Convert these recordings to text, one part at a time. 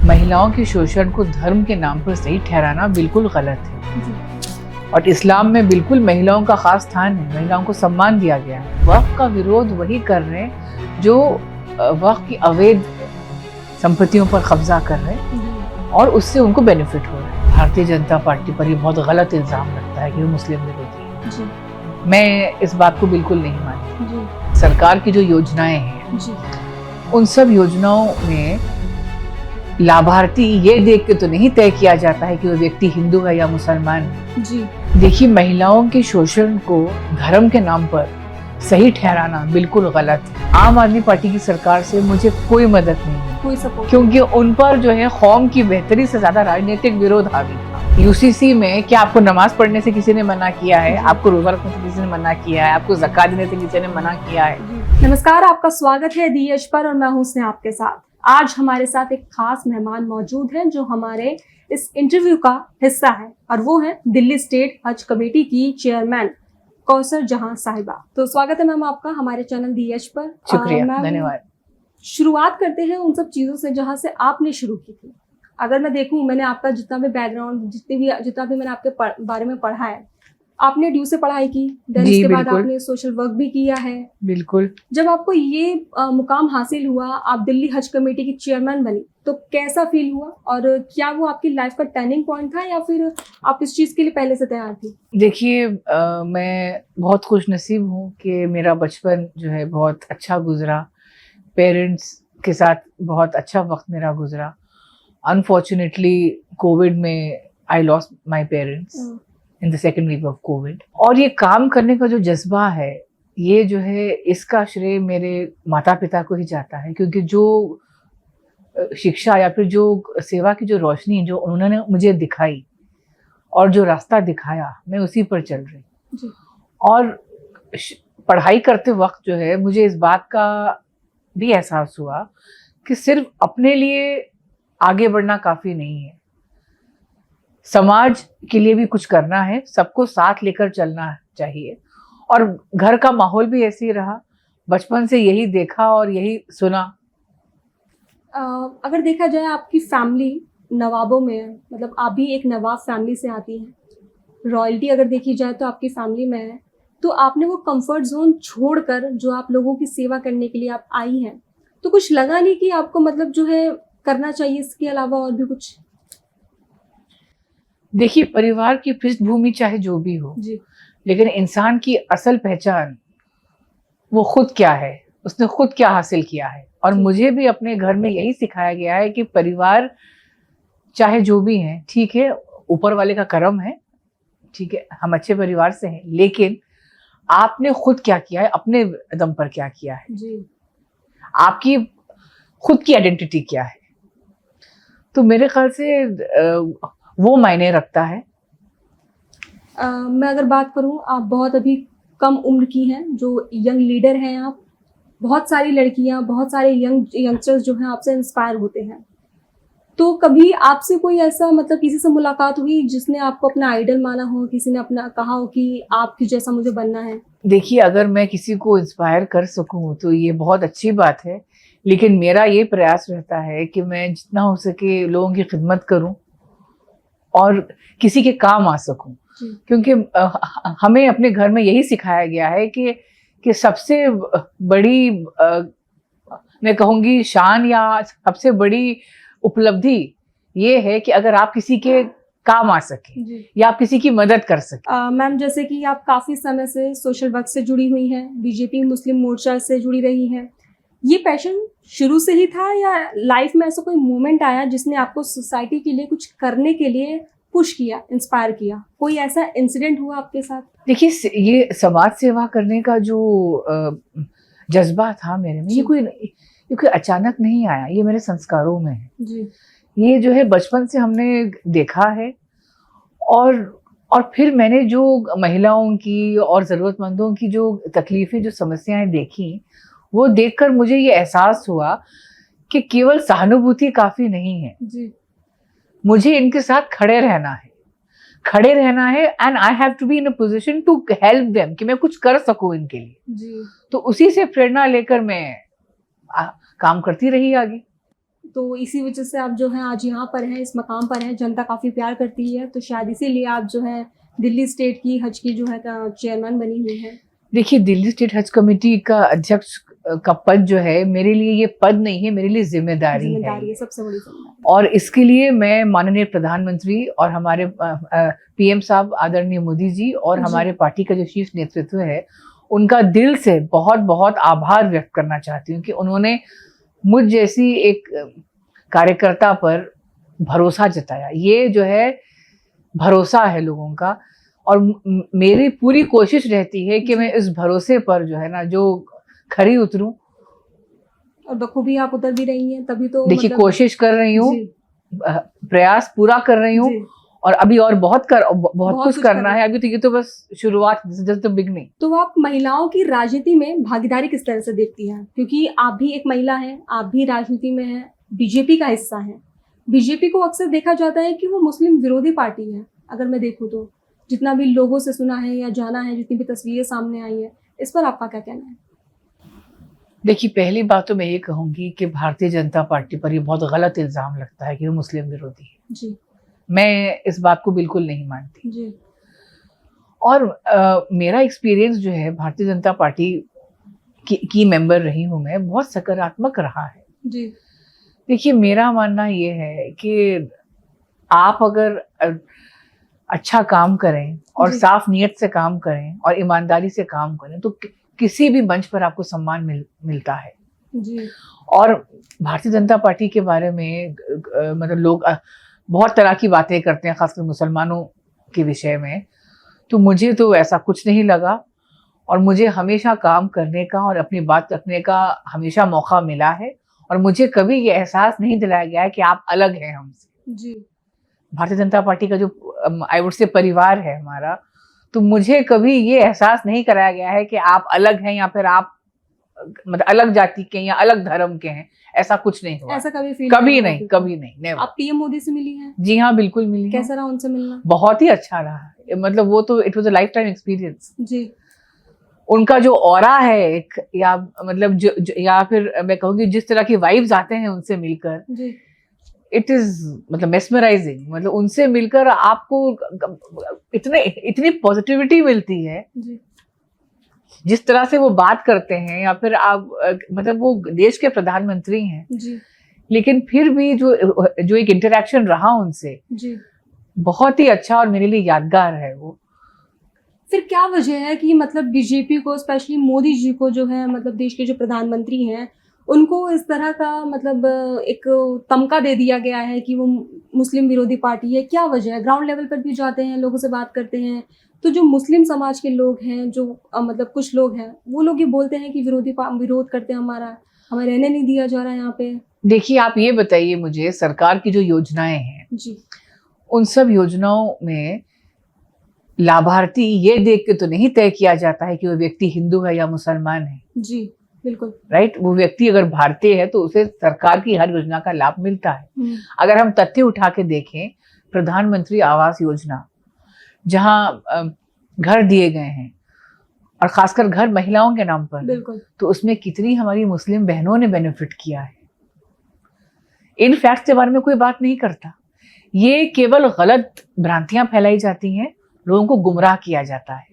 महिलाओं के शोषण को धर्म के नाम पर सही ठहराना बिल्कुल गलत है और इस्लाम में बिल्कुल महिलाओं का खास स्थान है, महिलाओं को सम्मान दिया गया है। वक्फ का विरोध वही कर रहे हैं जो वक्फ की अवैध संपत्तियों पर कब्जा कर रहे हैं और उससे उनको बेनिफिट हो रहा है। भारतीय जनता पार्टी पर ये बहुत गलत इल्जाम लगता है कि वो मुस्लिम विरोधी है। मैं इस बात को बिल्कुल नहीं मानती। सरकार की जो योजनाएं हैं उन सब योजनाओं में लाभार्थी ये देख के तो नहीं तय किया जाता है कि वो व्यक्ति हिंदू है या मुसलमान है। देखिए, महिलाओं के शोषण को धर्म के नाम पर सही ठहराना बिल्कुल गलत है। आम आदमी पार्टी की सरकार से मुझे कोई मदद नहीं है, कोई सपोर्ट, क्योंकि उन पर जो है कौम की बेहतरी से ज्यादा राजनीतिक विरोध हावी था। यूसीसी में क्या आपको नमाज पढ़ने से किसी ने मना किया है? आपको रोजा रखने से किसी ने मना किया है? आपको ज़कात देने से किसी ने मना किया है? नमस्कार, आपका स्वागत है दी एज पर और मैं हूं स्नेहा आपके साथ। आज हमारे साथ एक खास मेहमान मौजूद हैं जो हमारे इस इंटरव्यू का हिस्सा है और वो है दिल्ली स्टेट हज कमेटी की चेयरमैन कौसर जहां साहिबा। तो स्वागत है मैम आपका हमारे चैनल दी एज पर। शुक्रिया, धन्यवाद। शुरुआत करते हैं उन सब चीजों से जहां से आपने शुरू की थी। अगर मैं देखूं, मैंने आपका जितना भी बैकग्राउंड, जितना भी मैंने आपके बारे में पढ़ा है, आपने ड्यू से पढ़ाई की, देन इसके बाद आपने सोशल वर्क भी किया है। बिल्कुल। जब आपको ये मुकाम हासिल हुआ, आप दिल्ली हज कमेटी की चेयरमैन बनी, तो कैसा फील हुआ और क्या वो आपकी लाइफ का टर्निंग पॉइंट था या फिर आप इस चीज के लिए पहले से तैयार थी? देखिए, मैं बहुत खुशनसीब हूँ कि मेरा बचपन जो है बहुत अच्छा गुजरा, पेरेंट्स के साथ बहुत अच्छा वक्त मेरा गुजरा। अनफॉर्चुनेटली कोविड में I lost my parents in the second week of covid. और ये काम करने का जो जज्बा है, ये जो है इसका श्रेय मेरे माता पिता को ही जाता है, क्योंकि जो शिक्षा या फिर जो सेवा की जो रोशनी जो उन्होंने मुझे दिखाई और जो रास्ता दिखाया, मैं उसी पर चल रही। और पढ़ाई करते वक्त जो है मुझे इस बात का भी एहसास हुआ कि सिर्फ अपने लिए आगे बढ़ना काफ़ी नहीं है, समाज के लिए भी कुछ करना है, सबको साथ लेकर चलना चाहिए। और घर का माहौल भी ऐसे ही रहा, बचपन से यही देखा और यही सुना। अगर देखा जाए आपकी फैमिली नवाबों में है, मतलब आप भी एक नवाब फैमिली से आती हैं, रॉयल्टी अगर देखी जाए तो आपकी फैमिली में है, तो आपने वो कंफर्ट जोन छोड़कर जो आप लोगों की सेवा करने के लिए आप आई हैं, तो कुछ लगा नहीं कि आपको मतलब जो है करना चाहिए इसके अलावा और भी कुछ? देखिए, परिवार की पृष्ठभूमि चाहे जो भी हो जी, लेकिन इंसान की असल पहचान वो खुद क्या है, उसने खुद क्या हासिल किया है। और मुझे भी अपने घर में यही सिखाया गया है कि परिवार चाहे जो भी है, ठीक है, ऊपर वाले का करम है, ठीक है, हम अच्छे परिवार से हैं, लेकिन आपने खुद क्या किया है, अपने दम पर क्या किया है जी, आपकी खुद की आइडेंटिटी क्या है। तो मेरे ख्याल से वो मायने रखता है। मैं अगर बात करूं, आप बहुत अभी कम उम्र की हैं, जो यंग लीडर हैं आप, बहुत सारी लड़कियां, बहुत सारे यंगस्टर्स जो हैं आपसे इंस्पायर होते हैं। तो कभी आपसे कोई ऐसा मतलब किसी से मुलाकात हुई जिसने आपको अपना आइडल माना हो, किसी ने अपना कहा हो कि आपकी जैसा मुझे बनना है? देखिए, अगर मैं किसी को इंस्पायर कर सकूं तो ये बहुत अच्छी बात है, लेकिन मेरा ये प्रयास रहता है कि मैं जितना हो सके लोगों की खिदमत करूं और किसी के काम आ सकूं, क्योंकि हमें अपने घर में यही सिखाया गया है कि सबसे बड़ी मैं कहूँगी शान या सबसे बड़ी उपलब्धि ये है कि अगर आप किसी के काम आ सके या आप किसी की मदद कर सके। मैम, जैसे कि आप काफ़ी समय से सोशल वर्क से जुड़ी हुई हैं, बीजेपी मुस्लिम मोर्चा से जुड़ी रही हैं, ये पैशन शुरू से ही था या लाइफ में ऐसा कोई मोमेंट आया जिसने आपको सोसाइटी के लिए कुछ करने के लिए पुश किया, इंस्पायर किया? कोई ऐसा इंसिडेंट हुआ आपके साथ? देखिए, ये समाज सेवा करने का जो जज्बा था मेरे में, ये कोई अचानक नहीं आया, ये मेरे संस्कारों में है जी। ये जो है बचपन से हमने देखा है। और फिर मैंने जो महिलाओं की और ज़रूरतमंदों की जो तकलीफ़ें, जो समस्याएं देखी, वो देखकर मुझे ये एहसास हुआ कि केवल सहानुभूति काफ़ी नहीं है जी। मुझे इनके साथ खड़े रहना है and I have to be in a position to help them, कि मैं कुछ कर सकूं इनके लिए। जी। तो उसी से प्रेरणा लेकर मैं काम करती रही आगे। तो इसी वजह से आप जो है आज यहाँ पर हैं, इस मकाम पर हैं, जनता काफ़ी प्यार करती है, तो शायद इसीलिए आप जो है दिल्ली स्टेट की हज की जो है चेयरमैन बनी हुई है। देखिए, दिल्ली स्टेट हज कमेटी का अध्यक्ष का पद जो है, मेरे लिए ये पद नहीं है, मेरे लिए जिम्मेदारी है, सबसे बड़ी जिम्मेदारी। और इसके लिए मैं माननीय प्रधानमंत्री और हमारे पीएम साहब आदरणीय मोदी जी और हमारे पार्टी का जो शीर्ष नेतृत्व है, उनका दिल से बहुत बहुत आभार व्यक्त करना चाहती हूँ कि उन्होंने मुझ जैसी एक कार्यकर्ता पर भरोसा जताया। ये जो है भरोसा है लोगों का, और मेरी पूरी कोशिश रहती है कि मैं इस भरोसे पर जो है ना, जो खरी उतरूं। और बखूबी आप उतर भी रही हैं, तभी तो देखिए, कोशिश कर रही हूँ, प्रयास पूरा कर रही हूँ, और अभी और बहुत कुछ करना है। अभी तो ये तो बस शुरुआत, जस्ट द बिगनिंग। तो आप महिलाओं की राजनीति में भागीदारी किस तरह से देखती हैं? क्योंकि आप भी एक महिला हैं, आप भी राजनीति में हैं, बीजेपी का हिस्सा हैं। बीजेपी को अक्सर देखा जाता है कि वो मुस्लिम विरोधी पार्टी है। अगर मैं देखूँ तो जितना भी लोगों से सुना है या जाना है, जितनी भी तस्वीरें सामने आई है, इस पर आपका क्या कहना है? देखिए, पहली बात तो मैं ये कहूँगी कि भारतीय जनता पार्टी पर ये बहुत गलत इल्ज़ाम लगता है कि वो मुस्लिम विरोधी है। जी। मैं इस बात को बिल्कुल नहीं मानती जी। और मेरा एक्सपीरियंस जो है भारतीय जनता पार्टी की मेंबर रही हूँ मैं, बहुत सकारात्मक रहा है। जी। देखिए, मेरा मानना ये है कि आप अगर अच्छा काम करें और साफ नीयत से काम करें और ईमानदारी से काम करें, तो किसी भी मंच पर आपको सम्मान मिलता है। जी। और भारतीय जनता पार्टी के बारे में मतलब लोग बहुत तरह की बातें करते हैं, खासकर मुसलमानों के विषय में, तो मुझे तो ऐसा कुछ नहीं लगा, और मुझे हमेशा काम करने का और अपनी बात रखने का हमेशा मौका मिला है, और मुझे कभी ये एहसास नहीं दिलाया गया है कि आप अलग हैं हमसे। जी। भारतीय जनता पार्टी का जो आई वुड से परिवार है हमारा, तो मुझे कभी ये एहसास नहीं कराया गया है कि आप अलग हैं या फिर आप मतलब अलग जाति के या अलग धर्म के हैं। ऐसा कुछ नहीं हुआ। ऐसा कभी कभी नहीं। आप पीएम मोदी से मिली हैं? जी हाँ, बिल्कुल मिली। कैसा रहा उनसे मिलना? बहुत ही अच्छा रहा, मतलब वो तो it was a life time experience. जी। उनका जो ऑरा है एक, या मतलब या फिर मैं कहूँगी जिस तरह की वाइब्स आते हैं उनसे मिलकर, जी। इट इज मतलब मेस्मराइजिंग। मतलब उनसे मिलकर आपको इतनी पॉजिटिविटी मिलती है। जी। जिस तरह से वो बात करते हैं, या फिर आप मतलब वो देश के प्रधानमंत्री हैं जी। लेकिन फिर भी जो एक इंटरेक्शन रहा उनसे, जी, बहुत ही अच्छा और मेरे लिए यादगार है वो। फिर क्या वजह है कि मतलब बीजेपी को, स्पेशली मोदी जी को जो है, मतलब देश के जो प्रधानमंत्री हैं, उनको इस तरह का मतलब एक तमका दे दिया गया है कि वो मुस्लिम विरोधी पार्टी है? क्या वजह है? ग्राउंड लेवल पर भी जाते हैं, लोगों से बात करते हैं, तो जो मुस्लिम समाज के लोग हैं, जो मतलब कुछ लोग हैं, वो लोग ये बोलते हैं कि विरोध करते हैं, हमें रहने नहीं दिया जा रहा है यहाँ पे। देखिए, आप ये बताइए मुझे, सरकार की जो योजनाएं हैं जी, उन सब योजनाओं में लाभार्थी ये देख के तो नहीं तय किया जाता है कि वो व्यक्ति हिंदू है या मुसलमान है। जी, बिल्कुल राइट। वो व्यक्ति अगर भारतीय है तो उसे सरकार की हर योजना का लाभ मिलता है। अगर हम तथ्य उठा के देखें, प्रधानमंत्री आवास योजना, जहां घर दिए गए हैं और खासकर घर महिलाओं के नाम पर, बिल्कुल, तो उसमें कितनी हमारी मुस्लिम बहनों ने बेनिफिट किया है। इन फैक्ट्स के बारे में कोई बात नहीं करता। ये केवल गलत भ्रांतियां फैलाई जाती हैं, लोगों को गुमराह किया जाता है।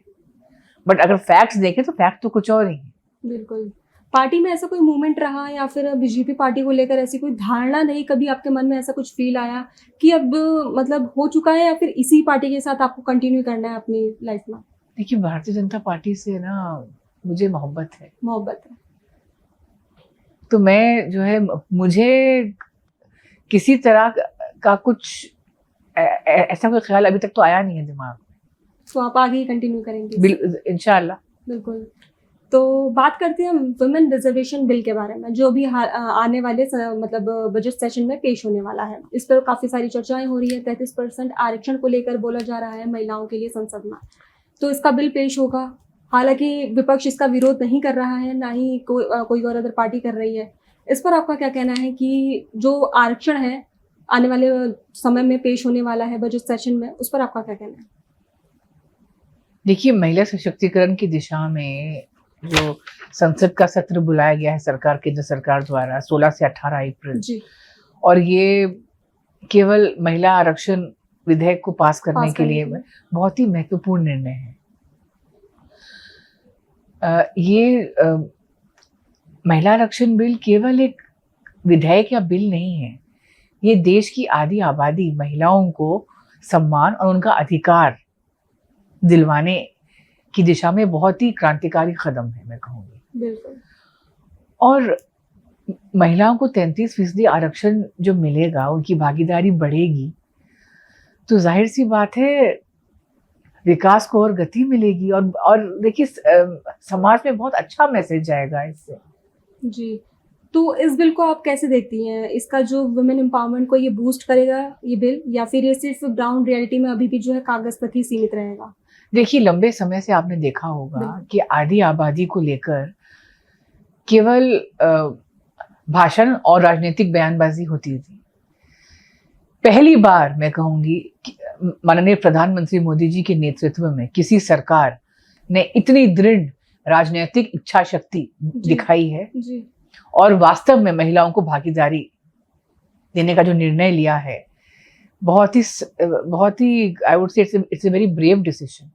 बट अगर फैक्ट्स देखें तो फैक्ट तो कुछ और ही है। बिल्कुल। पार्टी में ऐसा कोई मूवमेंट रहा, या फिर बीजेपी पार्टी को लेकर ऐसी कोई धारणा नहीं, कभी आपके मन में ऐसा कुछ फील आया कि अब मतलब हो चुका है, या फिर इसी पार्टी के साथ आपको कंटिन्यू करना है अपनी लाइफ में? देखिए, भारतीय जनता पार्टी से ना मुझे मोहब्बत है। तो मैं जो है, मुझे किसी तरह का कुछ ऐसा कोई ख्याल अभी तक तो आया नहीं है दिमाग में। तो आप आगे ही कंटिन्यू करेंगे? इंशाल्लाह। बिल्कुल। तो बात करते हैं वुमेन रिजर्वेशन बिल के बारे में, जो भी आने वाले मतलब बजट सेशन में पेश होने वाला है। इस पर काफ़ी सारी चर्चाएं हो रही है। 33% आरक्षण को लेकर बोला जा रहा है महिलाओं के लिए संसद में। तो इसका बिल पेश होगा, हालांकि विपक्ष इसका विरोध नहीं कर रहा है, ना ही कोई और अदर पार्टी कर रही है। इस पर आपका क्या कहना है कि जो आरक्षण है आने वाले समय में पेश होने वाला है बजट सेशन में, उस पर आपका क्या कहना है? देखिए, महिला सशक्तिकरण की दिशा में जो संसद का सत्र बुलाया गया है सरकार, केंद्र सरकार द्वारा 16 से 18 अप्रैल, जी, और ये केवल महिला आरक्षण विधेयक को पास करने के लिए बहुत ही महत्वपूर्ण निर्णय है। ये महिला आरक्षण बिल केवल एक विधेयक या बिल नहीं है, ये देश की आधी आबादी महिलाओं को सम्मान और उनका अधिकार दिलवाने की दिशा में बहुत ही क्रांतिकारी कदम है, मैं कहूँगी। बिल्कुल। और महिलाओं को 33% आरक्षण जो मिलेगा, उनकी भागीदारी बढ़ेगी, तो जाहिर सी बात है विकास को और गति मिलेगी। और देखिए समाज में बहुत अच्छा मैसेज जाएगा इससे। जी, तो इस बिल को आप कैसे देखती हैं? इसका जो वुमेन एम्पावरमेंट को ये बूस्ट करेगा ये बिल, या फिर ये सिर्फ ग्राउंड रियलिटी में अभी भी जो है कागज तक ही सीमित रहेगा? देखिए, लंबे समय से आपने देखा होगा कि आधी आबादी को लेकर केवल भाषण और राजनीतिक बयानबाजी होती थी। पहली बार मैं कहूँगी माननीय प्रधानमंत्री मोदी जी के नेतृत्व में किसी सरकार ने इतनी दृढ़ राजनीतिक इच्छा शक्ति दिखाई है जी। और वास्तव में महिलाओं को भागीदारी देने का जो निर्णय लिया है, बहुत ही I would say it's a very brave decision.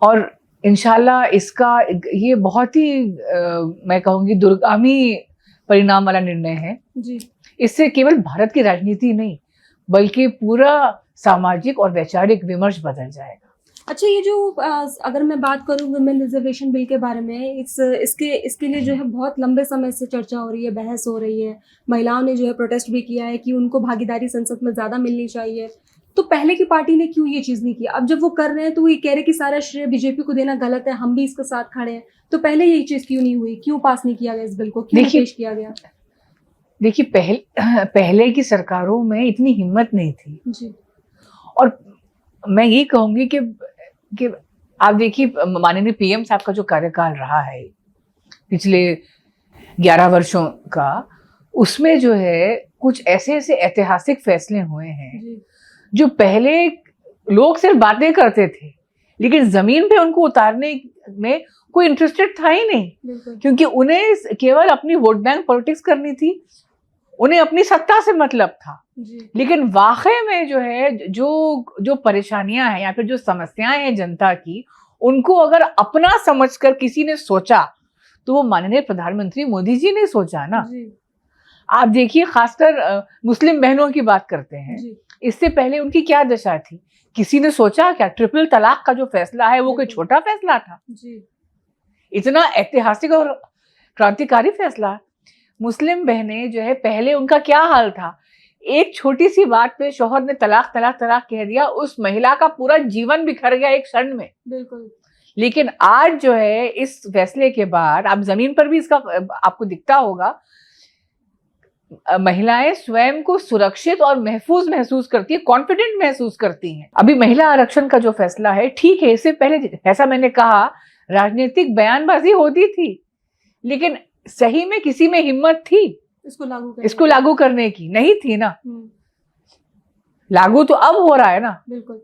और इंशाल्लाह इसका ये बहुत ही मैं कहूँगी दूरगामी परिणाम वाला निर्णय है जी। इससे केवल भारत की राजनीति नहीं बल्कि पूरा सामाजिक और वैचारिक विमर्श बदल जाएगा। अच्छा, ये जो अगर मैं बात करूँ वुमेन रिजर्वेशन बिल के बारे में, इसके लिए जो है बहुत लंबे समय से चर्चा हो रही है, बहस हो रही है। महिलाओं ने जो है प्रोटेस्ट भी किया है कि उनको भागीदारी संसद में ज़्यादा मिलनी चाहिए। तो पहले की पार्टी ने क्यों ये चीज़ नहीं की? अब जब वो कर रहे हैं तो वो ये कह रहे कि सारा श्रेय बीजेपी को देना गलत है, हम भी इसके साथ खड़े हैं। तो पहले ये चीज़ क्यों नहीं हुई? क्यों पास नहीं किया गया इस बिल को? क्यों पेश किया गया? देखिए, पहले की सरकारों में इतनी हिम्मत नहीं थी जी। और मैं ये कहूँगी कि आप देखिए माननीय पीएम साहब का जो कार्यकाल रहा है पिछले 11 वर्षों का, उसमें जो है कुछ ऐसे ऐतिहासिक फैसले हुए हैं जो पहले लोग सिर्फ बातें करते थे लेकिन जमीन पे उनको उतारने में कोई इंटरेस्टेड था ही नहीं, क्योंकि उन्हें केवल अपनी वोट बैंक पॉलिटिक्स करनी थी, उन्हें अपनी सत्ता से मतलब था। लेकिन वाकई में जो है जो परेशानियां हैं या फिर जो समस्याएं हैं जनता की, उनको अगर अपना समझकर किसी ने सोचा तो वो माननीय प्रधानमंत्री मोदी जी ने सोचा ना। आप देखिए, खासकर मुस्लिम बहनों की बात करते हैं, इससे पहले उनकी क्या दशा थी? किसी ने सोचा क्या ट्रिपल तलाक का जो फैसला है वो कोई छोटा फैसला था? इतना ऐतिहासिक और क्रांतिकारी फैसला। मुस्लिम बहनें जो है पहले उनका क्या हाल था, एक छोटी सी बात पे शौहर ने तलाक तलाक तलाक कह दिया, उस महिला का पूरा जीवन बिखर गया एक क्षण में। बिल्कुल। लेकिन आज जो है इस फैसले के बाद आप जमीन पर भी इसका आपको दिखता होगा, महिलाएं स्वयं को सुरक्षित और महफूज महसूस करती है, कॉन्फिडेंट महसूस करती हैं। अभी महिला आरक्षण का जो फैसला है, ठीक है, इससे पहले ऐसा मैंने कहा राजनीतिक बयानबाजी होती थी, लेकिन सही में किसी में हिम्मत थी इसको लागू करने की? नहीं थी ना। लागू तो अब हो रहा है ना। बिल्कुल।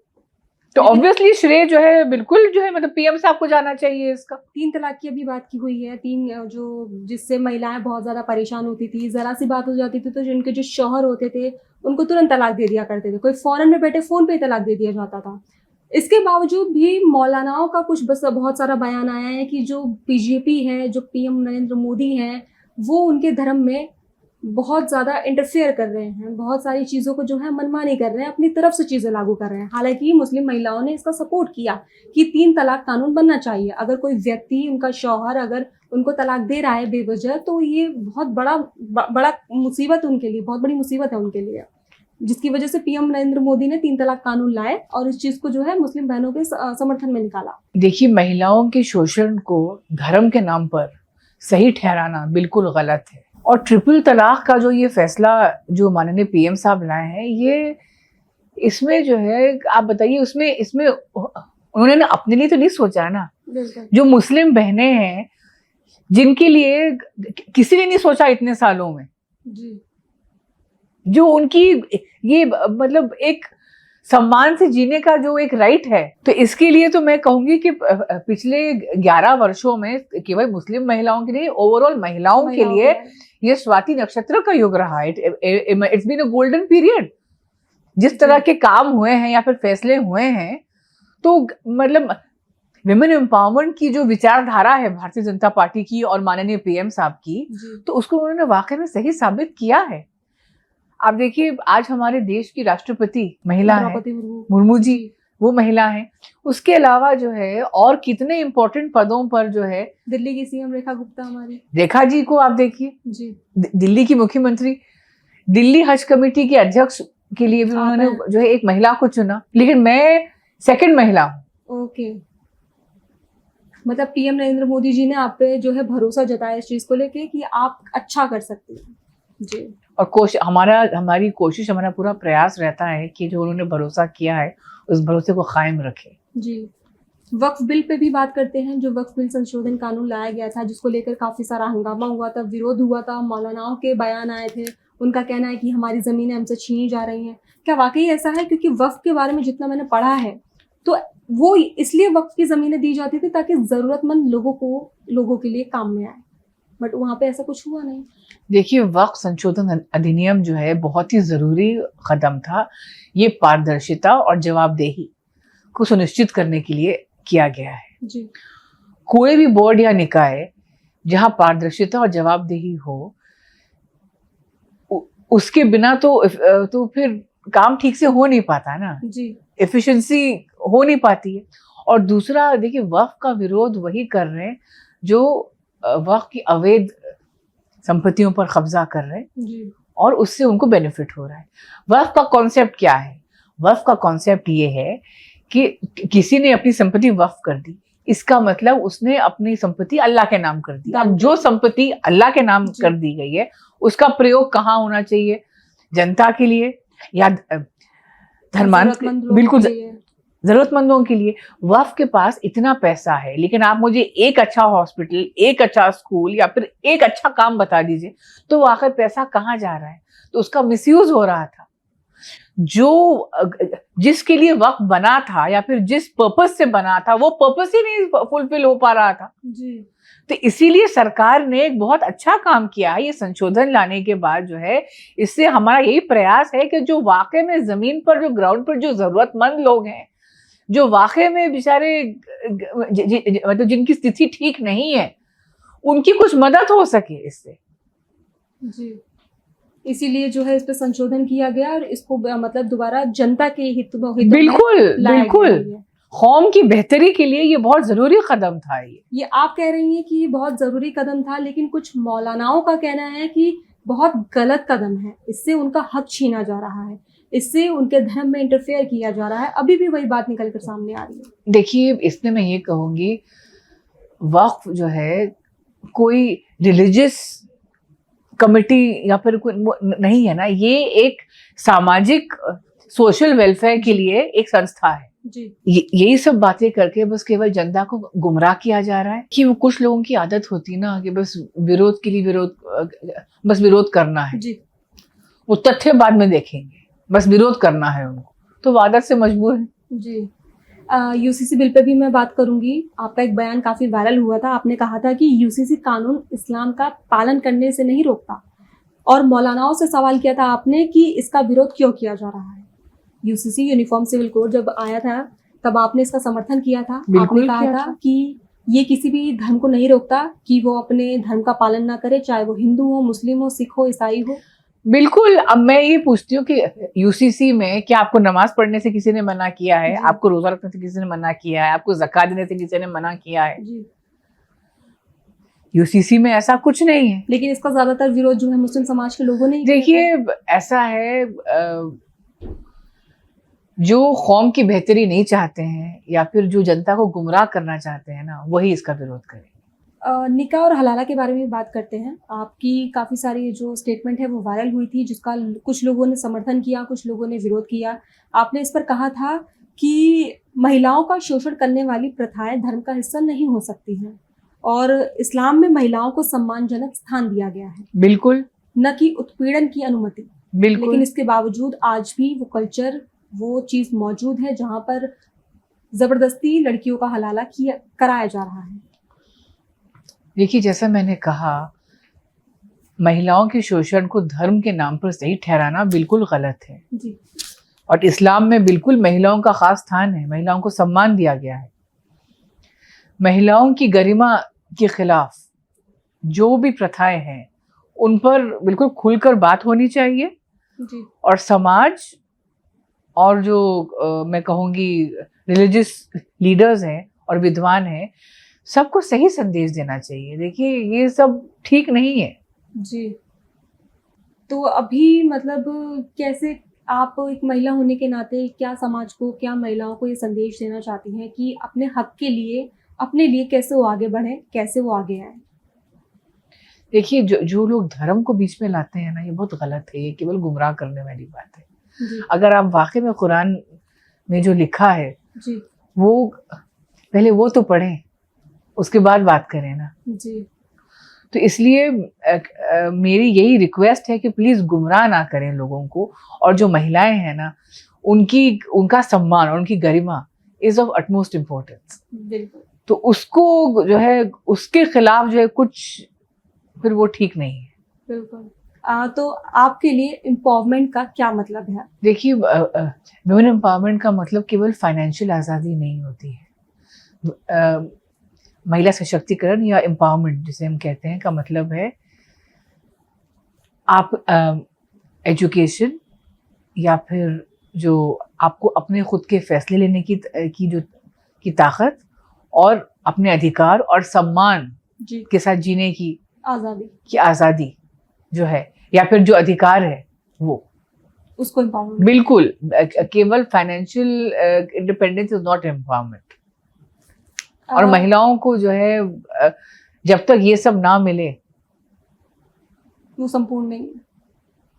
तो ऑब्वियसली श्रेय जो है बिल्कुल जो है मतलब पीएम साहब को जाना चाहिए इसका। 3 तलाक की अभी बात की हुई है, 3 जो जिससे महिलाएं बहुत ज्यादा परेशान होती थी, जरा सी बात हो जाती थी तो जिनके जो शौहर होते थे उनको तुरंत तलाक दे दिया करते थे, कोई फॉरेन में बैठे फोन पे तलाक दे दिया जाता था। इसके बावजूद भी मौलानाओं का कुछ बस बहुत सारा बयान आया है कि जो बीजेपी है, जो पीएम नरेंद्र मोदी हैं, वो उनके धर्म में बहुत ज़्यादा इंटरफेयर कर रहे हैं, बहुत सारी चीज़ों को जो है मनमानी कर रहे हैं, अपनी तरफ से चीज़ें लागू कर रहे हैं। हालांकि मुस्लिम महिलाओं ने इसका सपोर्ट किया कि 3 तलाक कानून बनना चाहिए। अगर कोई व्यक्ति, उनका शौहर अगर उनको तलाक दे रहा है बेवजह, तो ये बहुत बड़ा मुसीबत उनके लिए, बहुत बड़ी मुसीबत है उनके लिए, जिसकी वजह से पीएम नरेंद्र मोदी ने 3 तलाक कानून लाए और इस चीज़ को जो है मुस्लिम बहनों के समर्थन में निकाला। देखिए, महिलाओं के शोषण को धर्म के नाम पर सही ठहराना बिल्कुल गलत है। और ट्रिपल तलाक का जो ये फैसला जो माननीय पीएम साहब लाए हैं, ये इसमें जो है आप बताइए, इसमें उन्होंने अपने लिए तो नहीं सोचा है ना। जो मुस्लिम बहनें हैं जिनके लिए किसी ने नहीं सोचा इतने सालों में, जो उनकी ये मतलब एक सम्मान से जीने का जो एक राइट है। तो इसके लिए तो मैं कहूंगी कि पिछले 11 वर्षों में केवल मुस्लिम महिलाओं के लिए, ओवरऑल महिलाओं के लिए ये स्वाति नक्षत्र का युग रहा है। It's been a golden period. जिस तरह के काम हुए हैं या फिर फैसले हुए हैं, तो मतलब विमेन एम्पावरमेंट की जो विचारधारा है भारतीय जनता पार्टी की और माननीय पीएम साहब की, तो उसको उन्होंने वाकई में सही साबित किया है। आप देखिए, आज हमारे देश की राष्ट्रपति महिला है, मुर्मू जी, वो महिला है। उसके अलावा जो है और कितने इंपॉर्टेंट पदों पर जो है, दिल्ली की सीएम रेखा गुप्ता, हमारी रेखा जी को आप देखिए जी, दिल्ली की मुख्यमंत्री, दिल्ली हज कमेटी के अध्यक्ष के लिए भी उन्होंने जो है एक महिला को चुना, लेकिन मैं सेकंड महिला हूँ। ओके, मतलब पीएम नरेंद्र मोदी जी ने आप पे जो है भरोसा जताया इस चीज को लेके कि आप अच्छा कर सकते हैं जी। और हमारी कोशिश, हमारा पूरा प्रयास रहता है कि जो उन्होंने भरोसा किया है उस भरोसे को कायम रखे जी। वक्फ बिल पे भी बात करते हैं। जो वक्फ बिल संशोधन कानून लाया गया था, जिसको लेकर काफी सारा हंगामा हुआ था, विरोध हुआ था, मौलानाओं के बयान आए थे, उनका कहना है कि हमारी ज़मीनें हमसे छीनी जा रही हैं। क्या वाकई ऐसा है? क्योंकि वक्फ के बारे में जितना मैंने पढ़ा है, तो वो इसलिए वक्फ की ज़मीनें दी जाती थी ताकि ज़रूरतमंद लोगों के लिए काम में आए, बट वहाँ पे ऐसा कुछ हुआ नहीं। देखिए, वक्फ संशोधन अधिनियम जो है बहुत ही ज़रूरी कदम था। ये पारदर्शिता और जवाबदेही को सुनिश्चित करने के लिए किया गया है जी। कोई भी बोर्ड या निकाय जहाँ पारदर्शिता और जवाबदेही हो, उसके बिना तो फिर काम ठीक से हो नहीं पाता ना जी, एफिशिएंसी हो नहीं पाती है। और दूसरा, देखिए, वक्फ का विरोध वही कर रहे हैं जो वक्फ की अवैध संपत्तियों पर कब्जा कर रहे हैं जी। और उससे उनको बेनिफिट हो रहा है। वक्फ का कॉन्सेप्ट क्या है? वक्फ का कॉन्सेप्ट ये है कि किसी ने अपनी संपत्ति वक्फ कर दी, इसका मतलब उसने अपनी संपत्ति अल्लाह के नाम कर दी। अब जो संपत्ति अल्लाह के नाम कर दी गई है, उसका प्रयोग कहाँ होना चाहिए? जनता के लिए या बिल्कुल जरूरतमंदों के लिए। वक्फ के पास इतना पैसा है, लेकिन आप मुझे एक अच्छा हॉस्पिटल, एक अच्छा स्कूल या फिर एक अच्छा काम बता दीजिए, तो आखिर पैसा कहाँ जा रहा है? तो उसका मिसयूज हो रहा था। जिसके लिए वक्फ बना था या फिर जिस पर्पस से बना था, वो पर्पस ही नहीं फुलफिल हो पा रहा था जी। तो इसीलिए सरकार ने एक बहुत अच्छा काम किया है ये संशोधन लाने के बाद। जो है, इससे हमारा यही प्रयास है कि जो वाकई में जमीन पर, जो ग्राउंड पर जो जरूरतमंद लोग हैं, जो वाकई में बेचारे मतलब जिनकी स्थिति ठीक नहीं है, उनकी कुछ मदद हो सके इससे जी। इसीलिए जो है इस पे संशोधन किया गया और इसको मतलब दोबारा जनता के हित में बिल्कुल कौम की बेहतरी के लिए ये बहुत जरूरी कदम था। ये आप कह रही हैं कि ये बहुत जरूरी कदम था, लेकिन कुछ मौलानाओं का कहना है कि बहुत गलत कदम है, इससे उनका हक छीना जा रहा है, इससे उनके धर्म में इंटरफेयर किया जा रहा है। अभी भी वही बात निकल कर सामने आ रही है। देखिए, इसमें मैं ये कहूंगी, वक्फ जो है कोई रिलीजियस कमिटी या फिर कोई नहीं है ना, ये एक सामाजिक सोशल वेलफेयर के लिए एक संस्था है जी। यही सब बातें करके बस केवल जनता को गुमराह किया जा रहा है। कि वो कुछ लोगों की आदत होती ना कि बस विरोध के लिए बस विरोध करना है जी। वो तथ्य बाद में देखेंगे, बस विरोध करना है उनको, तो वो आदत से मजबूर है जी। यूसीसी बिल पे भी मैं बात करूंगी। आपका एक बयान काफी वायरल हुआ था, आपने कहा था कि यूसीसी कानून इस्लाम का पालन करने से नहीं रोकता, और मौलानाओं से सवाल किया था आपने कि इसका विरोध क्यों किया जा रहा है। यूसीसी यूनिफॉर्म सिविल कोड जब आया था तब आपने इसका समर्थन किया था। आपने कहा था कि ये किसी भी धर्म को नहीं रोकता कि वो अपने धर्म का पालन ना करे, चाहे वो हिंदू हो, मुस्लिम हो, सिख हो, ईसाई हो। बिल्कुल। अब मैं ये पूछती हूँ कि यूसीसी में क्या आपको नमाज पढ़ने से किसी ने मना किया है? आपको रोजा रखने से किसी ने मना किया है? आपको ज़कात देने से किसी ने मना किया है? यूसीसी में ऐसा कुछ नहीं है। लेकिन इसका ज्यादातर विरोध जो है मुस्लिम समाज के लोगों ने। देखिए, ऐसा है, जो कौम की बेहतरी नहीं चाहते हैं या फिर जो जनता को गुमराह करना चाहते हैं ना, वही इसका विरोध करें। निकाह और हलाला के बारे में बात करते हैं। आपकी काफ़ी सारी जो स्टेटमेंट है वो वायरल हुई थी, जिसका कुछ लोगों ने समर्थन किया, कुछ लोगों ने विरोध किया। आपने इस पर कहा था कि महिलाओं का शोषण करने वाली प्रथाएं धर्म का हिस्सा नहीं हो सकती हैं और इस्लाम में महिलाओं को सम्मानजनक स्थान दिया गया है, बिल्कुल, न कि उत्पीड़न की अनुमति। बिल्कुल। लेकिन इसके बावजूद आज भी वो कल्चर वो चीज़ मौजूद है जहाँ पर ज़बरदस्ती लड़कियों का हलाला कराया जा रहा है? देखिए, जैसा मैंने कहा, महिलाओं के शोषण को धर्म के नाम पर सही ठहराना बिल्कुल गलत है। जी। और इस्लाम में बिल्कुल महिलाओं का खास स्थान है, महिलाओं को सम्मान दिया गया है। महिलाओं की गरिमा के खिलाफ जो भी प्रथाएं हैं, उन पर बिल्कुल खुलकर बात होनी चाहिए। जी। और समाज और जो मैं कहूँगी रिलीजियस लीडर्स हैं और विद्वान हैं, सबको सही संदेश देना चाहिए। देखिए, ये सब ठीक नहीं है। जी। तो अभी मतलब कैसे आप एक महिला होने के नाते क्या समाज को, क्या महिलाओं को ये संदेश देना चाहती हैं कि अपने हक के लिए, अपने लिए कैसे वो आगे बढ़ें, कैसे वो आगे आएँ? देखिए, जो लोग धर्म को बीच में लाते हैं ना, ये बहुत गलत है। ये केवल गुमराह करने वाली बात है। जी। अगर आप वाकई में कुरान में जो लिखा है, जी। वो पहले वो तो पढ़ें, उसके बाद बात करें ना। जी। तो इसलिए मेरी यही रिक्वेस्ट है कि प्लीज गुमराह ना करें लोगों को। और जो महिलाएं हैं ना, उनका सम्मान और उनकी गरिमा इज ऑफ अटमोस्ट इम्पोर्टेंस। बिल्कुल। तो उसको जो है, उसके खिलाफ जो है कुछ, फिर वो ठीक नहीं है। बिल्कुल। तो आपके लिए एम्पावरमेंट का क्या मतलब है? देखिए, वुमेन एम्पावरमेंट का मतलब केवल फाइनेंशियल आज़ादी नहीं होती है। महिला सशक्तिकरण या एम्पावरमेंट जिसे हम कहते हैं, का मतलब है आप एजुकेशन या फिर जो आपको अपने खुद के फैसले लेने की ताकत और अपने अधिकार और सम्मान जी। के साथ जीने की आज़ादी जो है, या फिर जो अधिकार है, वो उसको एम्पावरमेंट। बिल्कुल। केवल financial independence is not empowerment. और महिलाओं को जो है, जब तक ये सब ना मिले, वो संपूर्ण नहीं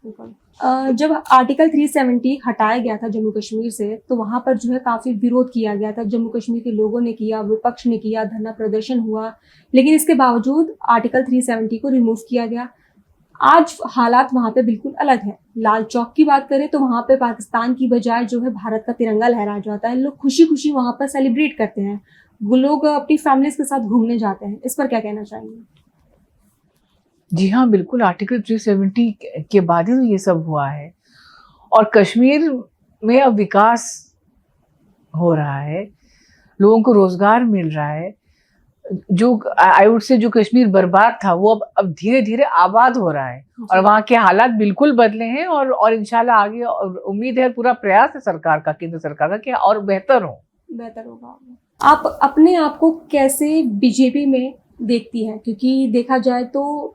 है। जब आर्टिकल 370 हटाया गया था जम्मू कश्मीर से, तो वहाँ पर जो है काफ़ी विरोध किया गया था। जम्मू कश्मीर के लोगों ने किया, विपक्ष ने किया, धरना प्रदर्शन हुआ, लेकिन इसके बावजूद आर्टिकल 370 को रिमूव किया गया। आज हालात वहाँ पे बिल्कुल अलग है। लाल चौक की बात करें तो वहाँ पे पाकिस्तान की बजाय जो है भारत का तिरंगा लहरा जाता है। लोग खुशी खुशी वहाँ पर सेलिब्रेट करते हैं। लोग अपनी फैमिलीज के साथ घूमने जाते हैं। इस पर क्या कहना चाहेंगे? जी हाँ, बिल्कुल। आर्टिकल 370 के बाद ही तो ये सब हुआ है। और कश्मीर में अब विकास हो रहा है, लोगों को रोजगार मिल रहा है। जो आई वुड से जो कश्मीर बर्बाद था, वो अब धीरे धीरे आबाद हो रहा है। और वहाँ के हालात बिल्कुल बदले हैं। और इंशाल्लाह आगे उम्मीद है, पूरा प्रयास है सरकार का, केंद्र सरकार का, कि और बेहतर होगा। आप अपने आप को कैसे बीजेपी में देखती हैं? क्योंकि देखा जाए तो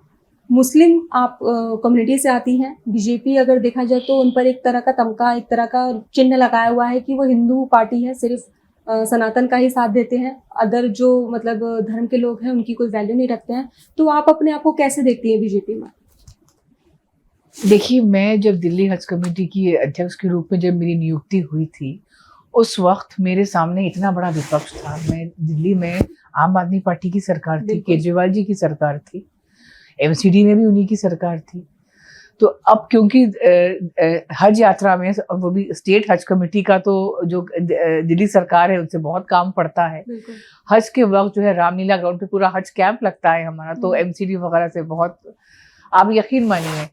मुस्लिम आप कम्युनिटी से आती हैं। बीजेपी अगर देखा जाए तो उन पर एक तरह का तमगा, एक तरह का चिन्ह लगाया हुआ है कि वो हिंदू पार्टी है, सिर्फ सनातन का ही साथ देते हैं। अदर जो मतलब धर्म के लोग हैं, उनकी कोई वैल्यू नहीं रखते हैं। तो आप अपने आप को कैसे देखती हैं बीजेपी में? देखिए, मैं जब दिल्ली हज कमेटी की अध्यक्ष के रूप में जब मेरी नियुक्ति हुई थी, उस वक्त मेरे सामने इतना बड़ा विपक्ष था। मैं दिल्ली में आम आदमी पार्टी की सरकार थी, केजरीवाल जी की सरकार थी, एमसीडी में भी उन्हीं की सरकार थी। तो अब क्योंकि हज यात्रा में, और वो भी स्टेट हज कमेटी का, तो जो दिल्ली सरकार है उनसे बहुत काम पड़ता है। हज के वक्त जो है रामलीला ग्राउंड पे पूरा हज कैंप लगता है हमारा, तो एमसीडी वगैरह से बहुत, आप यकीन मानिए,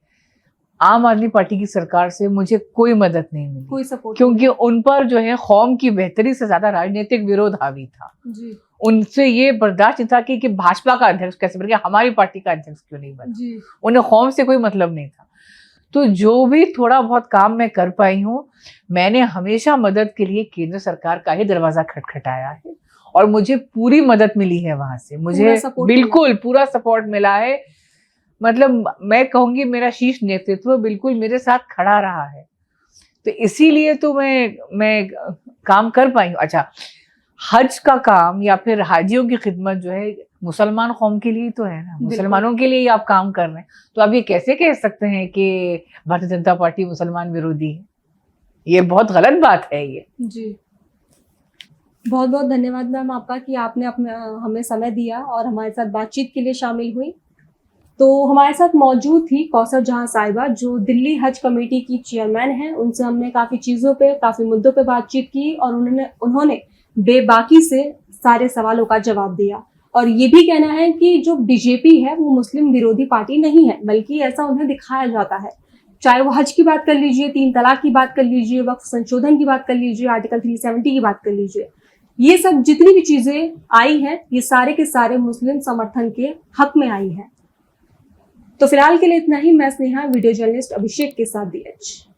आम आदमी पार्टी की सरकार से मुझे कोई मदद नहीं मिली, कोई सपोर्ट, क्योंकि उन पर जो है कौम की बेहतरी से ज्यादा राजनीतिक विरोध हावी था। जी। उनसे ये बर्दाश्त नहीं था कि भाजपा का अध्यक्ष कैसे बन गया, हमारी पार्टी का अध्यक्ष क्यों नहीं बना। उन्हें कौम से कोई मतलब नहीं था। तो जो भी थोड़ा बहुत काम मैं कर पाई हूँ, मैंने हमेशा मदद के लिए केंद्र सरकार का ही दरवाजा खटखटाया है, और मुझे पूरी मदद मिली है वहां से। मुझे बिल्कुल पूरा सपोर्ट मिला है। मतलब मैं कहूंगी, मेरा शीर्ष नेतृत्व बिल्कुल मेरे साथ खड़ा रहा है। तो इसीलिए तो मैं काम कर पाई हूँ। अच्छा, हज का काम या फिर हाजियों की खिदमत जो है मुसलमान कौम के लिए तो है ना, मुसलमानों के लिए ही आप काम कर रहे हैं। तो आप ये कैसे कह सकते हैं कि भारतीय जनता पार्टी मुसलमान विरोधी है? ये बहुत गलत बात है ये। जी, बहुत बहुत धन्यवाद मैम आपका कि आपने हमें समय दिया और हमारे साथ बातचीत के लिए शामिल हुई। तो हमारे साथ मौजूद थी कौसर जहां साहिबा, जो दिल्ली हज कमेटी की चेयरमैन हैं। उनसे हमने काफ़ी चीज़ों पे, काफ़ी मुद्दों पे बातचीत की और उन्होंने बेबाकी से सारे सवालों का जवाब दिया। और ये भी कहना है कि जो बीजेपी है वो मुस्लिम विरोधी पार्टी नहीं है, बल्कि ऐसा उन्हें दिखाया जाता है। चाहे वो हज की बात कर लीजिए, 3 तलाक की बात कर लीजिए, वक्फ संशोधन की बात कर लीजिए, आर्टिकल 370 की बात कर लीजिए, ये सब जितनी भी चीजें आई हैं, ये सारे के सारे मुस्लिम समर्थन के हक में आई हैं। तो फिलहाल के लिए इतना ही। मैं स्नेहा, वीडियो जर्नलिस्ट अभिषेक के साथ DH।